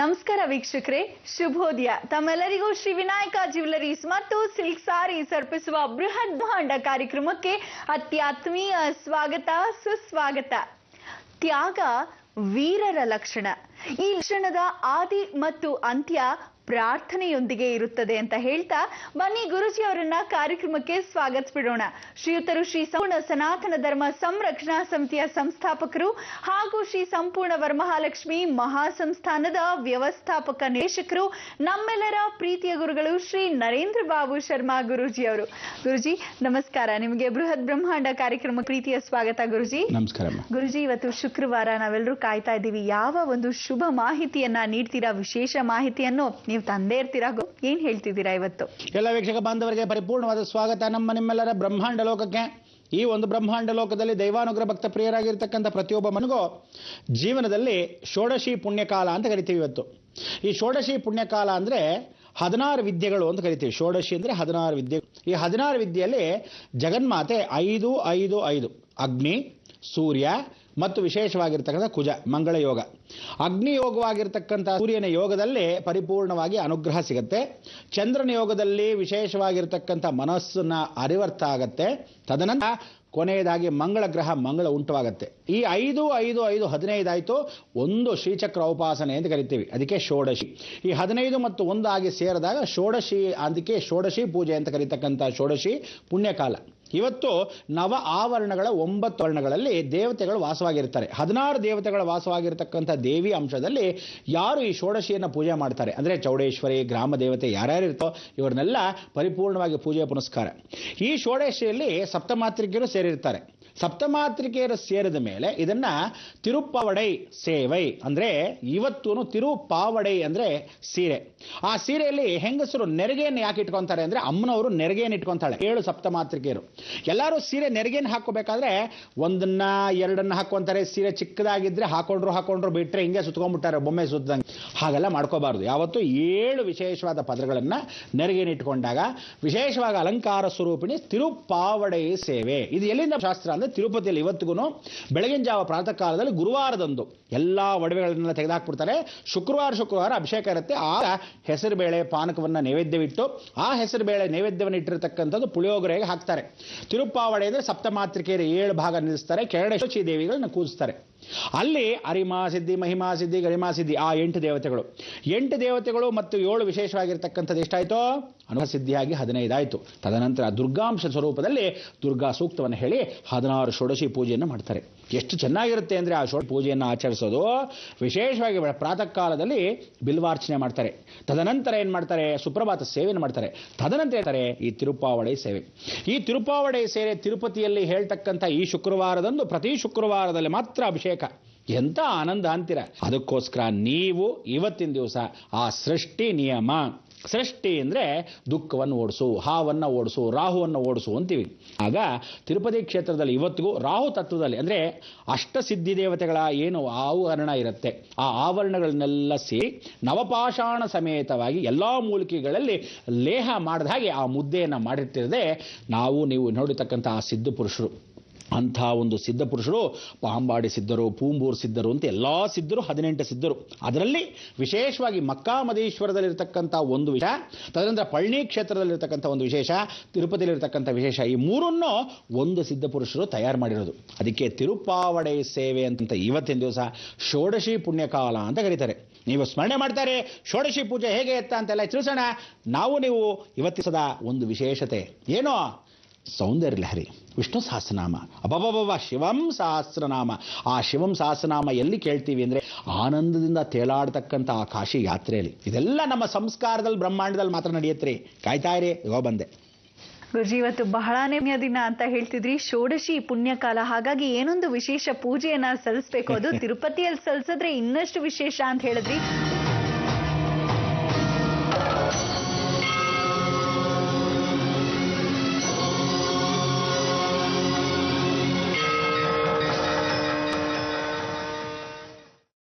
ನಮಸ್ಕಾರ ವೀಕ್ಷಕರೇ, ಶುಭೋದಯ. ತಮ್ಮೆಲ್ಲರಿಗೂ ಶ್ರೀ ವಿನಾಯಕ ಜ್ಯುವೆಲರೀಸ್ ಮತ್ತು ಸಿಲ್ಕ್ ಸಾರೀಸ್ ಅರ್ಪಿಸುವ ಬೃಹತ್ ಬ್ರಹ್ಮಾಂಡ ಕಾರ್ಯಕ್ರಮಕ್ಕೆ ಅತ್ಯಾತ್ಮೀಯ ಸ್ವಾಗತ, ಸುಸ್ವಾಗತ. ತ್ಯಾಗ ವೀರರ ಲಕ್ಷಣ. ಈ ಲಕ್ಷಣದ ಆದಿ ಮತ್ತು ಅಂತ್ಯ ಪ್ರಾರ್ಥನೆಯೊಂದಿಗೆ ಇರುತ್ತದೆ ಅಂತ ಹೇಳ್ತಾ ಬನ್ನಿ ಗುರುಜಿ ಅವರನ್ನ ಕಾರ್ಯಕ್ರಮಕ್ಕೆ ಸ್ವಾಗತಿಸೋಣ. ಶ್ರೀಯುತರು ಶ್ರೀ ಸಂಪೂರ್ಣ ಸನಾತನ ಧರ್ಮ ಸಂರಕ್ಷಣಾ ಸಮಿತಿಯ ಸಂಸ್ಥಾಪಕರು ಹಾಗೂ ಶ್ರೀ ಸಂಪೂರ್ಣ ವರಮಹಾಲಕ್ಷ್ಮಿ ಮಹಾಸಂಸ್ಥಾನದ ವ್ಯವಸ್ಥಾಪಕ ನಿರ್ದೇಶಕರು, ನಮ್ಮೆಲ್ಲರ ಪ್ರೀತಿಯ ಗುರುಗಳು ಶ್ರೀ ನರೇಂದ್ರ ಬಾಬು ಶರ್ಮಾ ಗುರುಜಿ ಅವರು. ಗುರುಜಿ ನಮಸ್ಕಾರ, ನಿಮಗೆ ಬೃಹತ್ ಬ್ರಹ್ಮಾಂಡ ಕಾರ್ಯಕ್ರಮ ಪ್ರೀತಿಯ ಸ್ವಾಗತ. ಗುರುಜಿ ನಮಸ್ಕಾರ. ಗುರುಜಿ, ಇವತ್ತು ಶುಕ್ರವಾರ, ನಾವೆಲ್ಲರೂ ಕಾಯ್ತಾ ಇದ್ದೀವಿ ಯಾವ ಒಂದು ಶುಭ ಮಾಹಿತಿಯನ್ನ ನೀಡ್ತೀರಾ, ವಿಶೇಷ ಮಾಹಿತಿಯನ್ನು ನೀವು ತಂದೆ ಇರ್ತೀರಾ. ಏನ್ ಹೇಳ್ತಿದ್ದೀರಾ ಇವತ್ತು? ಎಲ್ಲ ವೀಕ್ಷಕ ಬಾಂಧವರಿಗೆ ಪರಿಪೂರ್ಣವಾದ ಸ್ವಾಗತ ನಿಮ್ಮೆಲ್ಲರ ಬ್ರಹ್ಮಾಂಡ ಲೋಕಕ್ಕೆ. ಈ ಒಂದು ಬ್ರಹ್ಮಾಂಡ ಲೋಕದಲ್ಲಿ ದೈವಾನುಗ್ರಹ ಭಕ್ತ ಪ್ರಿಯರಾಗಿರ್ತಕ್ಕಂಥ ಪ್ರತಿಯೊಬ್ಬ ಮನಗೂ ಜೀವನದಲ್ಲಿ ಷೋಡಶಿ ಪುಣ್ಯಕಾಲ ಅಂತ ಕರಿತೀವಿ. ಇವತ್ತು ಈ ಷೋಡಶಿ ಪುಣ್ಯಕಾಲ ಅಂದ್ರೆ 16 ವಿದ್ಯೆಗಳು ಅಂತ ಕರಿತೀವಿ. ಷೋಡಶಿ ಅಂದ್ರೆ 16 ವಿದ್ಯೆ. ಈ 16 ವಿದ್ಯೆಯಲ್ಲಿ ಜಗನ್ಮಾತೆ 5 ಅಗ್ನಿ, ಸೂರ್ಯ ಮತ್ತು ವಿಶೇಷವಾಗಿರ್ತಕ್ಕಂಥ ಕುಜ, ಮಂಗಳ ಯೋಗ. ಅಗ್ನಿ ಯೋಗವಾಗಿರ್ತಕ್ಕಂಥ ಸೂರ್ಯನ ಯೋಗದಲ್ಲಿ ಪರಿಪೂರ್ಣವಾಗಿ ಅನುಗ್ರಹ ಸಿಗುತ್ತೆ. ಚಂದ್ರನ ಯೋಗದಲ್ಲಿ ವಿಶೇಷವಾಗಿರ್ತಕ್ಕಂಥ ಮನಸ್ಸನ್ನ ಅರಿವರ್ಥ ಆಗತ್ತೆ. ತದನಂತರ ಕೊನೆಯದಾಗಿ ಮಂಗಳ ಗ್ರಹ ಮಂಗಳ ಉಂಟುವಾಗತ್ತೆ. ಈ 5 15 ಆಯಿತು. ಒಂದು ಶ್ರೀಚಕ್ರ ಉಪಾಸನೆ ಅಂತ ಕರಿತೀವಿ, ಅದಕ್ಕೆ ಷೋಡಶಿ. ಈ 15 ಮತ್ತು 1 ಆಗಿ ಸೇರಿದಾಗ ಷೋಡಶಿ, ಅದಕ್ಕೆ ಷೋಡಶಿ ಪೂಜೆ ಅಂತ ಕರೀತಕ್ಕಂಥ ಷೋಡಶಿ ಪುಣ್ಯಕಾಲ. ಇವತ್ತು ನವ ಆವರಣಗಳ 9 ವರ್ಣಗಳಲ್ಲಿ ದೇವತೆಗಳು ವಾಸವಾಗಿರ್ತಾರೆ. 16 ದೇವತೆಗಳ ವಾಸವಾಗಿರ್ತಕ್ಕಂಥ ದೇವಿ ಅಂಶದಲ್ಲಿ ಯಾರು ಈ ಷೋಡಶಿಯನ್ನು ಪೂಜೆ ಮಾಡ್ತಾರೆ ಅಂದರೆ ಚೌಡೇಶ್ವರಿ, ಗ್ರಾಮ ದೇವತೆ ಯಾರ್ಯಾರು ಇರ್ತೋ ಇವರನ್ನೆಲ್ಲ ಪರಿಪೂರ್ಣವಾಗಿ ಪೂಜೆ ಪುನಸ್ಕಾರ. ಈ ಷೋಡಶಿಯಲ್ಲಿ ಸಪ್ತಮಾತ್ರಿಕೆಯರು ಸೇರಿರ್ತಾರೆ. ಸಪ್ತಮಾತ್ರಿಕೆಯರು ಸೇರಿದ ಮೇಲೆ ಇದನ್ನ ತಿರುಪ್ಪಾವಡೈ ಸೇವೈ ಅಂದ್ರೆ ಇವತ್ತು ತಿರುಪಾವಡೈ ಅಂದ್ರೆ ಸೀರೆ. ಆ ಸೀರೆಯಲ್ಲಿ ಹೆಂಗಸರು ನೆರಿಗೆಯನ್ನು ಯಾಕೆ ಇಟ್ಕೊಂತಾರೆ ಅಂದ್ರೆ ಅಮ್ಮನವರು ನೆರಿಗೆಯನ್ನು ಇಟ್ಕೊಂತಾಳೆ. 7 ಸಪ್ತಮಾತ್ರಿಕೆಯರು ಎಲ್ಲರೂ ಸೀರೆ ನೆರಿಗೆಯನ್ನು ಹಾಕೋಬೇಕಾದ್ರೆ 1 2 ಹಾಕೊಂತಾರೆ. ಸೀರೆ ಚಿಕ್ಕದಾಗಿದ್ರೆ ಹಾಕೊಂಡ್ರು ಬಿಟ್ರೆ ಹಿಂಗೆ ಸುತ್ಕೊಂಡ್ಬಿಟ್ಟಾರೆ ಬೊಮ್ಮೆ ಸುತ್ತಂಗೆ. ಹಾಗೆಲ್ಲ ಮಾಡ್ಕೋಬಾರ್ದು. ಯಾವತ್ತು 7 ವಿಶೇಷವಾದ ಪದಗಳನ್ನು ನೆರಿಗೆಯನ್ನು ಇಟ್ಕೊಂಡಾಗ ವಿಶೇಷವಾಗಿ ಅಲಂಕಾರ ಸ್ವರೂಪಿಣಿ ತಿರುಪಾವಡೈ ಸೇವೆ. ಇದು ಎಲ್ಲಿಂದ ಶಾಸ್ತ್ರ ಅಂದ್ರೆ ತಿರುಪತಿಯಲ್ಲಿ ಇವತ್ತಿಗೂ ಬೆಳಗಿನ ಜಾವ ಪ್ರಾತಃ ಕಾಲದಲ್ಲಿ ಗುರುವಾರದಂದು ಎಲ್ಲಾ ಒಡವೆಗಳನ್ನೆಲ್ಲ ತೆಗೆದುಹಾಕ್ಬಿಡ್ತಾರೆ. ಶುಕ್ರವಾರ ಅಭಿಷೇಕ ಇರುತ್ತೆ. ಆಗ ಹೆಸರುಬೇಳೆ ಪಾನಕವನ್ನ ನೈವೇದ್ಯವಿಟ್ಟು ಆ ಹೆಸರುಬೇಳೆ ನೈವೇದ್ಯವನ್ನು ಇಟ್ಟಿರತಕ್ಕಂಥದ್ದು ಪುಳಿಯೋಗರೆಗೆ ಹಾಕ್ತಾರೆ. ತಿರುಪ್ಪಾವಡೆ ಅಂದ್ರೆ ಸಪ್ತಮಾತ್ರಿಕೆಯರು 7 ಭಾಗ ನಿಲ್ಲಿಸ್ತಾರೆ. ಕೆರಡೆ ದೇವಿಗಳನ್ನ ಕೂರಿಸ್ತಾರೆ. ಅಲ್ಲಿ ಅರಿಮಾ ಸಿದ್ಧಿ, ಮಹಿಮಾ ಸಿದ್ಧಿ, ಗರಿಮಾ ಸಿದ್ಧಿ, ಆ 8 ದೇವತೆಗಳು. 8 ದೇವತೆಗಳು ಮತ್ತು 7 ವಿಶೇಷವಾಗಿರ್ತಕ್ಕಂಥದ್ದು ಎಷ್ಟಾಯ್ತು? ಅನುಭವ ಸಿದ್ಧಿಯಾಗಿ 15 ಆಯಿತು. ತದನಂತರ ದುರ್ಗಾಂಶ ಸ್ವರೂಪದಲ್ಲಿ ದುರ್ಗಾ ಸೂಕ್ತವನ್ನು ಹೇಳಿ 16 ಷೋಡಶಿ ಪೂಜೆಯನ್ನು ಮಾಡ್ತಾರೆ. ಎಷ್ಟು ಚೆನ್ನಾಗಿರುತ್ತೆ ಅಂದ್ರೆ ಆ ಷೋಡಶಿ ಪೂಜೆಯನ್ನು ಆಚರಿಸೋದು. ವಿಶೇಷವಾಗಿ ಪ್ರಾತಃ ಕಾಲದಲ್ಲಿ ಬಿಲ್ವಾರ್ಚನೆ ಮಾಡ್ತಾರೆ. ತದನಂತರ ಏನ್ ಮಾಡ್ತಾರೆ? ಸುಪ್ರಭಾತ ಸೇವೆಯನ್ನು ಮಾಡ್ತಾರೆ. ತದನಂತರ ಹೇಳ್ತಾರೆ ಈ ತಿರುಪಾವಡೈ ಸೇವೆ. ಈ ತಿರುಪಾವಡೈ ಸೇವೆ ತಿರುಪತಿಯಲ್ಲಿ ಹೇಳ್ತಕ್ಕಂಥ ಈ ಶುಕ್ರವಾರದಂದು ಪ್ರತಿ ಶುಕ್ರವಾರದಲ್ಲಿ ಮಾತ್ರ ಅಭಿಷೇಕ. ಎಂತ ಆನಂದ ಅಂತೀರ. ಅದಕ್ಕೋಸ್ಕರ ನೀವು ಇವತ್ತಿನ ದಿವಸ ಆ ಸೃಷ್ಟಿ ನಿಯಮ, ಸೃಷ್ಟಿ ಅಂದ್ರೆ ದುಃಖವನ್ನು ಓಡಿಸು, ಹಾವನ್ನು ಓಡಿಸು, ರಾಹುವನ್ನು ಓಡಿಸು ಅಂತೀವಿ. ಆಗ ತಿರುಪತಿ ಕ್ಷೇತ್ರದಲ್ಲಿ ಇವತ್ತಿಗೂ ರಾಹು ತತ್ವದಲ್ಲಿ ಅಂದ್ರೆ ಅಷ್ಟಸಿದ್ಧಿ ದೇವತೆಗಳ ಏನು ಆವರಣ ಇರುತ್ತೆ, ಆ ಆವರಣಗಳನ್ನೆಲ್ಲ ಸೇರಿ ನವಪಾಷಾಣ ಸಮೇತವಾಗಿ ಎಲ್ಲಾ ಮೂಲಿಕೆಗಳಲ್ಲಿ ಲೇಹ ಮಾಡಿದ ಹಾಗೆ ಆ ಮುದ್ದೆಯನ್ನು ಮಾಡಿರ್ತಿರದೆ ನಾವು ನೀವು ನೋಡಿರ್ತಕ್ಕಂಥ ಆ ಸಿದ್ಧ ಪುರುಷರು. ಅಂಥ ಒಂದು ಸಿದ್ಧ ಪುರುಷರು ಪಾಂಬಾಡಿ ಸಿದ್ಧರು, ಪೂಂಬೂರು ಸಿದ್ಧರು ಅಂತ ಎಲ್ಲಾ ಸಿದ್ಧರು 18 ಸಿದ್ಧರು. ಅದರಲ್ಲಿ ವಿಶೇಷವಾಗಿ ಮಕ್ಕಾಮದೇಶ್ವರದಲ್ಲಿರ್ತಕ್ಕಂಥ ಒಂದು ವಿಷಯ, ತದನಂತರ ಪಳನಿ ಕ್ಷೇತ್ರದಲ್ಲಿರ್ತಕ್ಕಂಥ ಒಂದು ವಿಶೇಷ, ತಿರುಪತಿಯಲ್ಲಿರ್ತಕ್ಕಂಥ ವಿಶೇಷ, ಈ ಮೂರನ್ನು ಒಂದು ಸಿದ್ಧ ಪುರುಷರು ತಯಾರು ಮಾಡಿರೋದು. ಅದಕ್ಕೆ ತಿರುಪಾವಡೈ ಸೇವೆ ಅಂತ ಇವತ್ತಿನ ದಿವಸ ಷೋಡಶಿ ಪುಣ್ಯಕಾಲ ಅಂತ ಕರೀತಾರೆ. ನೀವು ಸ್ಮರಣೆ ಮಾಡ್ತಾರೆ ಷೋಡಶಿ ಪೂಜೆ ಹೇಗೆ ಎತ್ತ ಅಂತೆಲ್ಲ ತಿಳಿಸೋಣ. ನಾವು ನೀವು ಇವತ್ತಿಸದ ಒಂದು ವಿಶೇಷತೆ ಏನೋ ಸೌಂದರ್ಯ ಲಹರಿ, ವಿಷ್ಣು ಸಹಸ್ರನಾಮ. ಅಬಬಬ, ಶಿವಂ ಸಹಸ್ರನಾಮ. ಆ ಶಿವಂ ಸಹಸ್ರನಾಮ ಎಲ್ಲಿ ಕೇಳ್ತೀವಿ ಅಂದ್ರೆ ಆನಂದದಿಂದ ತೇಲಾಡ್ತಕ್ಕಂಥ ಆ ಕಾಶಿ ಯಾತ್ರೆಯಲ್ಲಿ. ಇದೆಲ್ಲ ನಮ್ಮ ಸಂಸ್ಕಾರದಲ್ಲಿ ಬ್ರಹ್ಮಾಂಡದಲ್ಲಿ ಮಾತ್ರ ನಡೆಯುತ್ತೆ. ಕಾಯ್ತಾ ಇರಿ, ಇಗೋ ಬಂದೆ. ಗುರುಜಿ, ಇವತ್ತು ಬಹಳನೇ ಪುಣ್ಯ ದಿನ ಅಂತ ಹೇಳ್ತಿದ್ರಿ. ಷೋಡಶಿ ಪುಣ್ಯಕಾಲ, ಹಾಗಾಗಿ ಏನೊಂದು ವಿಶೇಷ ಪೂಜೆಯನ್ನ ಸಲ್ಲಿಸಬೇಕು. ಅದು ತಿರುಪತಿಯಲ್ಲಿ ಸಲ್ಲಿಸಿದ್ರೆ ಇನ್ನಷ್ಟು ವಿಶೇಷ ಅಂತ ಹೇಳಿದ್ರಿ.